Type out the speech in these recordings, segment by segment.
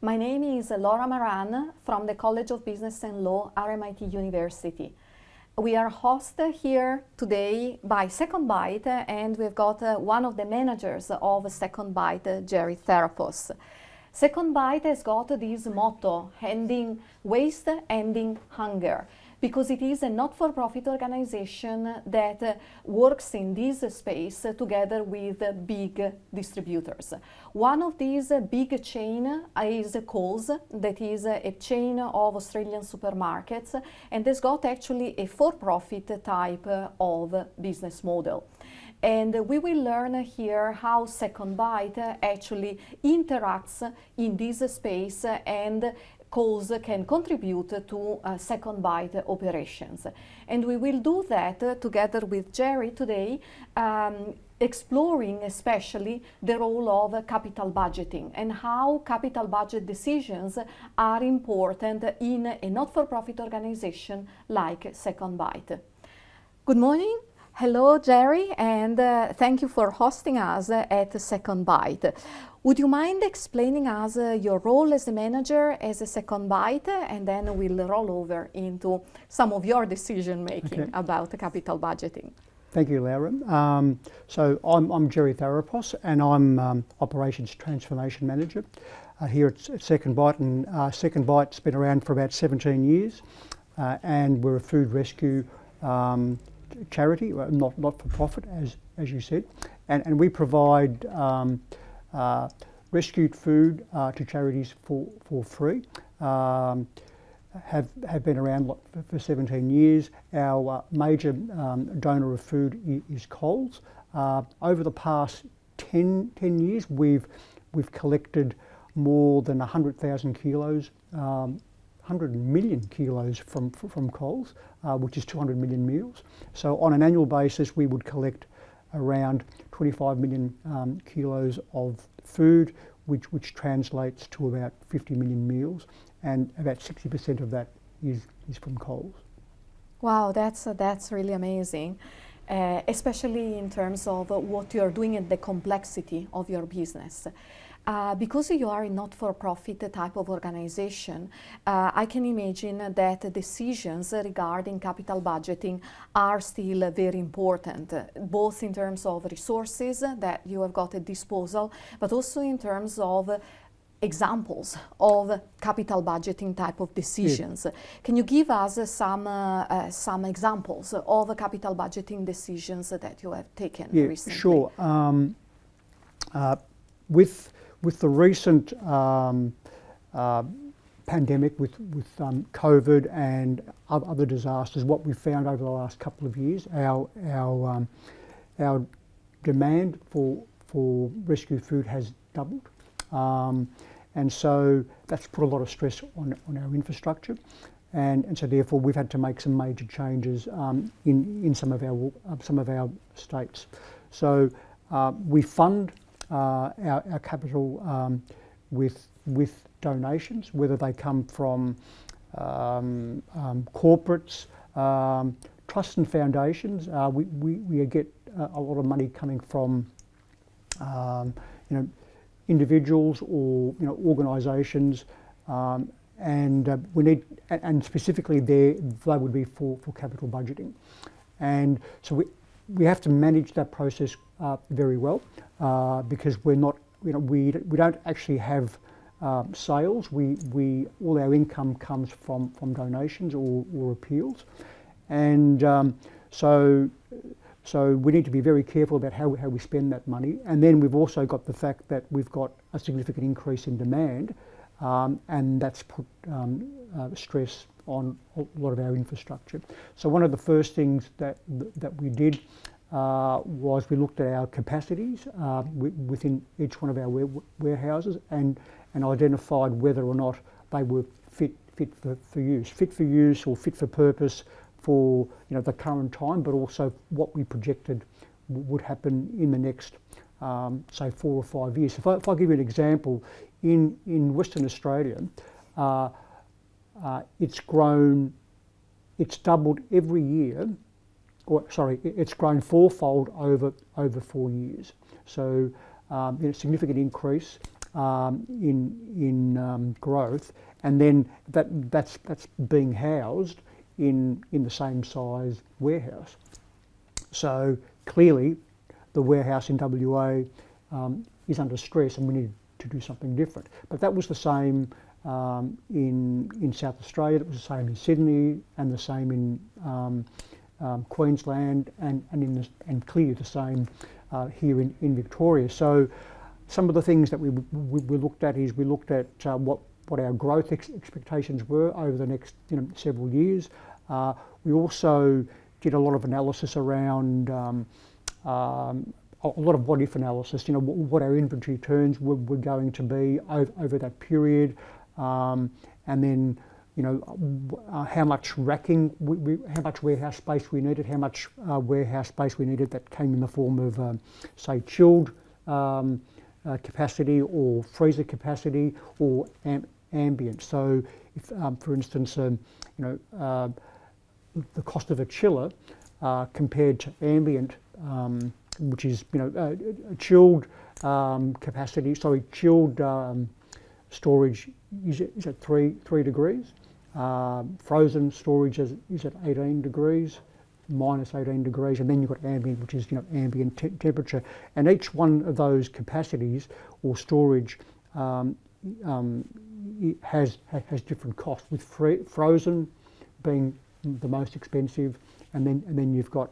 My name is Laura Maran from the College of Business and Law, RMIT University. We are hosted here today by SecondBite, and we've got one of the managers of SecondBite, Jerry Therapos. SecondBite has got this motto, ending waste, ending hunger, because it is a not-for-profit organization that works in this space together with big distributors. One of these big chain is Coles, that is a chain of Australian supermarkets, and has got actually a for-profit type of business model. And we will learn here how SecondBite actually interacts in this space and Coles can contribute to SecondBite operations. And we will do that together with Jerry today, exploring especially the role of capital budgeting and how capital budget decisions are important in a not-for-profit organization like SecondBite. Good morning. Hello, Jerry, and thank you for hosting us at SecondBite. Would you mind explaining us your role as a manager as a SecondBite, and then we'll roll over into some of your decision-making about capital budgeting. Thank you, Laura. So I'm Jerry Therapos, and I'm Operations Transformation Manager here at SecondBite, and SecondBite's been around for about 17 years, and we're a food rescue charity, not for profit, as you said, and we provide rescued food to charities for free. Have been around for 17 years. Our major donor of food is Coles. Over the past 10 years, we've collected more than 100,000 kilos. 100 million kilos from Coles, which is 200 million meals. So on an annual basis, we would collect around 25 million kilos of food, which translates to about 50 million meals, and about 60% of that is from Coles. Wow, that's really amazing, especially in terms of what you're doing and the complexity of your business. Because you are a not-for-profit type of organization, I can imagine that decisions regarding capital budgeting are still very important, both in terms of resources that you have got at disposal, but also in terms of examples of capital budgeting type of decisions. Yeah. Can you give us some examples of capital budgeting decisions that you have taken recently? Sure. With the recent pandemic, with COVID and other disasters, what we've found over the last couple of years, our demand for rescue food has doubled, and so that's put a lot of stress on our infrastructure, and so therefore we've had to make some major changes in some of our states. So we fund our capital with donations, whether they come from corporates, trusts and foundations. We get a lot of money coming from individuals or organisations, and we need, and specifically they would be for capital budgeting, and so we have to manage that process very well, because we're not, we don't actually have sales. All our income comes from donations or appeals, and so we need to be very careful about how we spend that money. And then we've also got the fact that we've got a significant increase in demand, and that's put stress on a lot of our infrastructure. So one of the first things that we did was we looked at our capacities within each one of our warehouses and identified whether or not they were fit for use or fit for purpose for the current time, but also what we projected would happen in the next say 4 or 5 years. If I give you an example, in Western Australia, it's doubled every year, it's grown fourfold over 4 years. So significant increase in growth, and then that's being housed in the same size warehouse. So clearly, the warehouse in WA is under stress, and we need to do something different. But that was the same in South Australia. It was the same in Sydney, and the same in Queensland, and clearly the same here in Victoria. So some of the things that we looked at is we looked at what our growth expectations were over the next several years. We also did a lot of analysis around a lot of what-if analysis. What our inventory turns were going to be over that period, and then how much racking, how much warehouse space we needed, how much warehouse space we needed that came in the form of, say, chilled capacity or freezer capacity or ambient. So, if, for instance, the cost of a chiller compared to ambient, which is chilled capacity. Sorry, chilled storage is at 3 degrees. Frozen storage is at 18 degrees, minus 18 degrees, and then you've got ambient, which is ambient temperature. And each one of those capacities or storage has different costs, with frozen being the most expensive, and then you've got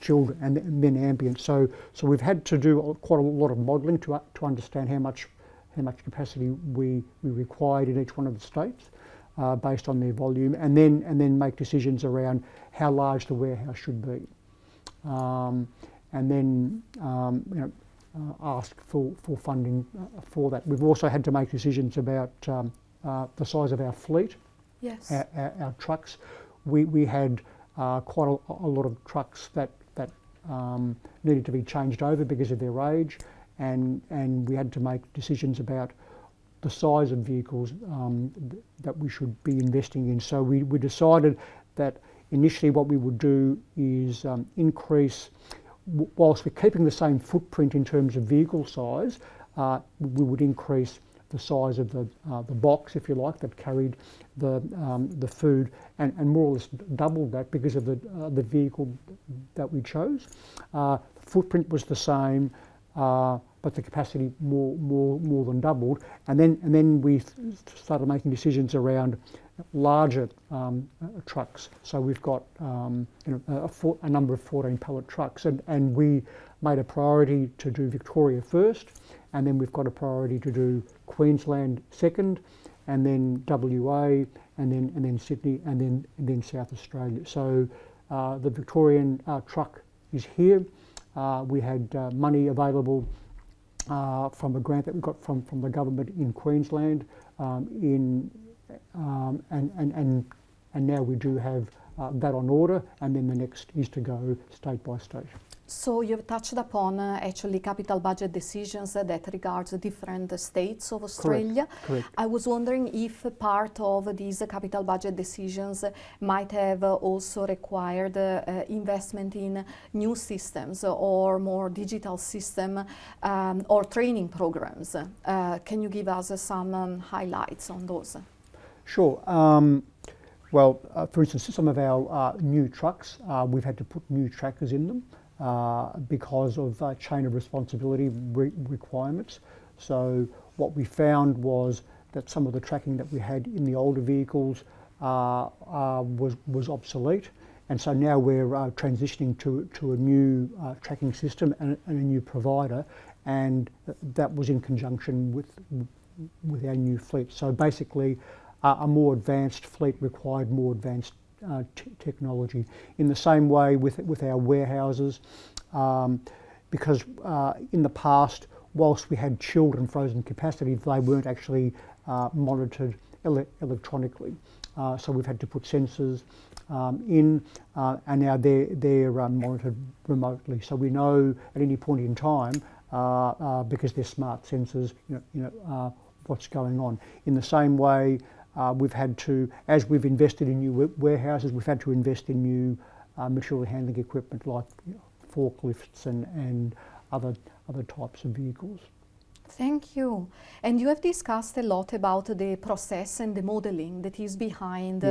chilled and then ambient. So we've had to do quite a lot of modelling to understand how much capacity we required in each one of the states, based on their volume, and then make decisions around how large the warehouse should be, and then ask for funding for that. We've also had to make decisions about the size of our fleet. Yes. Our trucks. We had quite a lot of trucks that needed to be changed over because of their age, and we had to make decisions about the size of vehicles that we should be investing in. So we decided that initially what we would do is increase, whilst we're keeping the same footprint in terms of vehicle size, we would increase the size of the box, if you like, that carried the food, and more or less doubled that because of the vehicle that we chose. Footprint was the same, but the capacity more than doubled, and then we started making decisions around larger trucks. So we've got a number of 14 pallet trucks, and we made a priority to do Victoria first, and then we've got a priority to do Queensland second, and then WA, and then Sydney, and then South Australia. So the Victorian truck is here. We had money available from a grant that we got from the government in Queensland, and now we do have that on order, and then the next is to go state by state. So you've touched upon actually capital budget decisions that regards different states of Australia. Correct. I was wondering if part of these capital budget decisions might have also required investment in new systems or more digital system or training programs. Can you give us some highlights on those? Sure. Well, for instance, some of our new trucks, we've had to put new trackers in them. Because of chain of responsibility requirements. So what we found was that some of the tracking that we had in the older vehicles was obsolete, and so now we're transitioning to a new tracking system and a new provider, and that was in conjunction with our new fleet. So basically, a more advanced fleet required more advanced technology. In the same way with our warehouses, because in the past, whilst we had chilled and frozen capacity, they weren't actually monitored electronically. So we've had to put sensors in, and now they're monitored remotely. So we know at any point in time, because they're smart sensors, what's going on. In the same way, we've had to, as we've invested in new warehouses, we've had to invest in new material handling equipment like forklifts and other types of vehicles. Thank you. And you have discussed a lot about the process and the modeling that is behind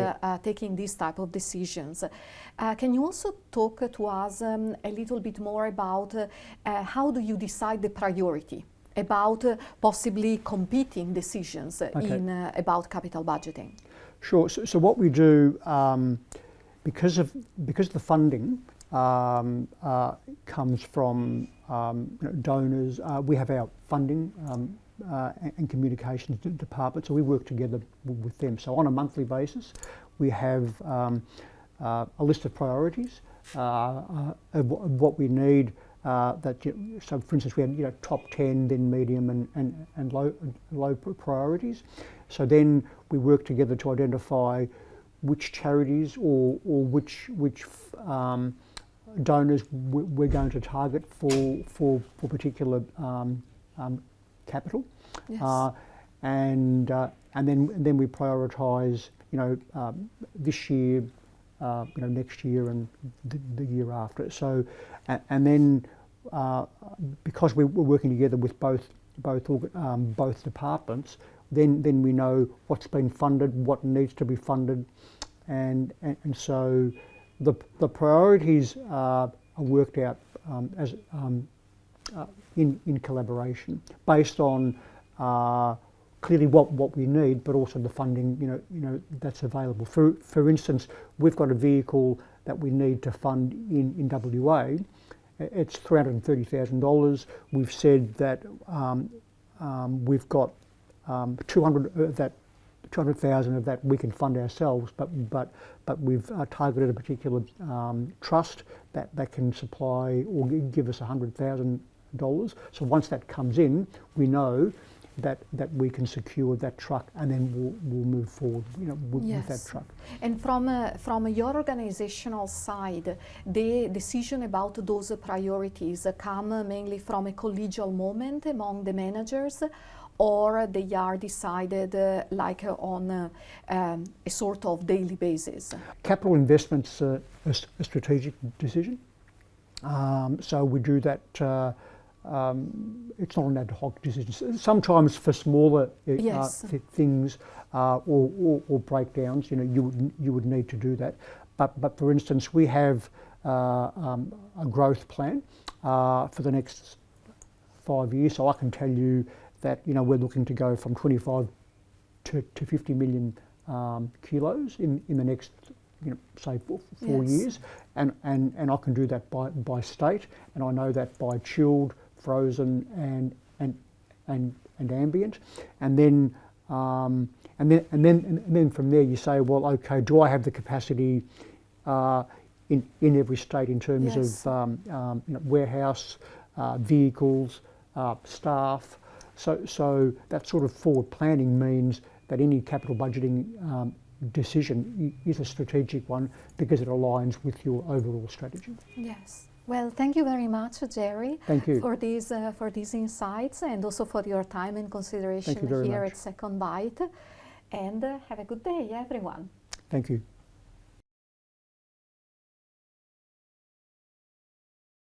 taking these type of decisions. Can you also talk to us a little bit more about how do you decide the priority about possibly competing decisions in about capital budgeting? Sure. So what we do, because the funding comes from donors, we have our funding and communications department, so we work together with them. So on a monthly basis, we have a list of priorities of what we need. So, for instance, we had top 10, then medium and low priorities. So then we work together to identify which charities or which donors we're going to target for particular capital, Yes. and then we prioritise this year, next year and the year after. So and then because we're working together with both departments, then we know what's been funded, what needs to be funded, and so the priorities are worked out as in collaboration based on clearly what we need, but also the funding that's available. For instance, we've got a vehicle that we need to fund in WA. It's $330,000. We've said that we've got 200,000 of that we can fund ourselves, but we've targeted a particular trust that can supply or give us $100,000. So once that comes in, we know that we can secure that truck, and then we'll move forward with that truck. And from your organizational side, the decision about those priorities come mainly from a collegial moment among the managers, or they are decided on a sort of daily basis? Capital investment's a strategic decision. So we do that. It's not an ad hoc decision. Sometimes for smaller things or breakdowns, you would need to do that. But for instance, we have a growth plan for the next 5 years. So I can tell you that we're looking to go from 25 to 50 million kilos in the next say four years, and I can do that by state, and I know that by chilled, frozen, and ambient, and then from there you say, well, okay, do I have the capacity in every state in terms of warehouse, vehicles, staff. So that sort of forward planning means that any capital budgeting decision is a strategic one because it aligns with your overall strategy. Yes. Well, thank you very much, Jerry. Thank you. For these insights, and also for your time and consideration here at SecondBite. And have a good day, everyone. Thank you.